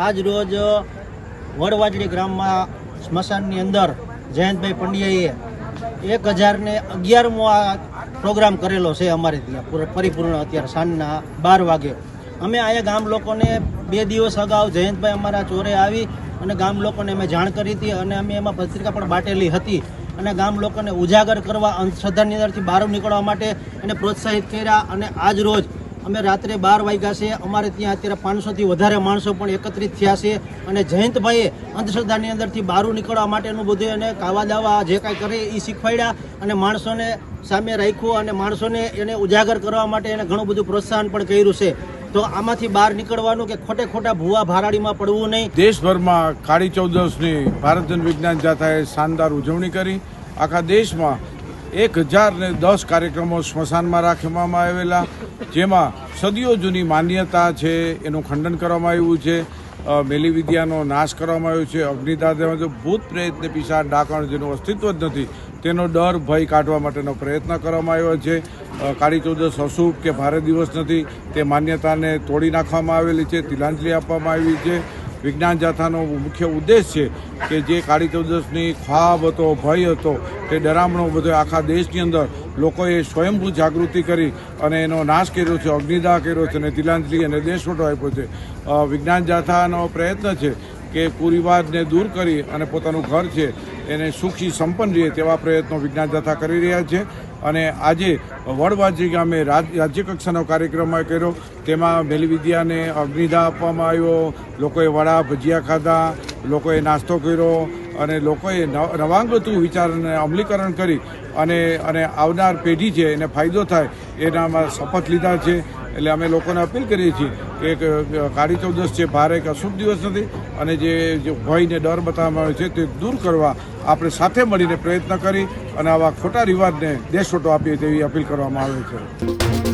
આજ રોજ વડવાજડી ગ્રામમાં સ્મશાનની અંદર જયંતભાઈ પંડ્યાએ 1011મો આ પ્રોગ્રામ કરેલો છે અમારે ત્યાં પરિપૂર્ણ અત્યારે સાંજના 12 વાગે। અમે અહીંયા ગામ લોકોને 2 દિવસ અગાઉ જયંતભાઈ અમારા ચોરે આવી અને ગામ લોકોને અમે જાણ કરી હતી અને અમે એમાં પત્રિકા પણ બાટેલી હતી અને ગામ લોકોને ઉજાગર કરવા અંધશ્રદ્ધાની અંદરથી બહાર નીકળવા માટે એને પ્રોત્સાહિત કર્યા। અને આજ રોજ અમે રાત્રે 12 વાગ્યા છે, અમારે ત્યાં અત્યારે 500થી વધારે માણસો પણ એકત્રિત થયા છે અને જયંતભાઈએ અંધશ્રદ્ધાની અંદરથી બહાર નીકળવા માટેનું બધું એને કાવા દાવા જે કાંઈ કરે એ શીખવાડ્યા અને માણસોને સામે રાખ્યું અને માણસોને એને ઉજાગર કરવા માટે એને ઘણું બધું પ્રોત્સાહન પણ કર્યું છે। તો આમાંથી બહાર નીકળવાનું કે ખોટા ભૂવા ભારાડીમાં પડવું નહીં। દેશભરમાં કાળી ચૌદસની ભારત જન વિજ્ઞાન જાથાએ શાનદાર ઉજવણી કરી। આખા દેશમાં 1010 કાર્યક્રમો સ્મશાનમાં રાખવામાં આવેલા, જેમાં સદીઓ જૂની માન્યતા છે એનું ખંડન કરવામાં આવ્યું છે, મેલી વિદ્યાનો નાશ કરવામાં આવ્યો છે, અગ્નિદાહ, ભૂત પ્રેત ને પિશાચ ડાકણ જેનું અસ્તિત્વ જ નથી તેનો ડર ભય કાઢવા માટેનો પ્રયત્ન કરવામાં આવ્યો છે। કાળી ચૌદસ અશુભ કે ભારે દિવસ નથી તે માન્યતાને તોડી નાખવામાં આવેલી છે, તિલાંજલિ આપવામાં આવી છે। વિજ્ઞાન જાથાનો મુખ્ય ઉદ્દેશ છે કે જે કાળી ચૌદસની ખ્વાબ હતો, ભય હતો, તે ડરામણો બધો આખા દેશની અંદર લોકોએ સ્વયંભૂ જાગૃતિ કરી અને એનો નાશ કર્યો છે, અગ્નિદાહ કર્યો છે અને તિલાંજલિ અને દેશવટો આપ્યો છે। વિજ્ઞાન જાથાનો પ્રયત્ન છે કે કુરિવાજને દૂર કરી અને પોતાનું ઘર છે એને સુખી સંપન્ન રહે તેવા પ્રયત્નો વિજ્ઞાન જાથા કરી રહ્યા છે। અને આજે વડવાજડી ગામે રાજ્ય કક્ષાનો કાર્યક્રમ કર્યો, તેમાં મેલી વિદ્યાને અગ્નિદાહ આપવામાં આવ્યો, લોકોએ વડા ભજીયા ખાધા, લોકોએ નાસ્તો કર્યો અને લોકોએ નવાંગતું વિચારને અમલીકરણ કરી અને આવનાર પેઢી છે એને ફાયદો થાય એનામાં શપથ લીધા છે। એટલે અમે લોકોને અપીલ કરીએ છીએ કે કાળી ચૌદસ છે ભારે એક અશુભ દિવસ નથી અને જે ભયને ડર બતાવવામાં આવે છે તે દૂર કરવા આપણે સાથે મળીને પ્રયત્ન કરી અને આવા ખોટા રિવાજને દેશવટો આપીએ તેવી અપીલ કરવામાં આવે છે।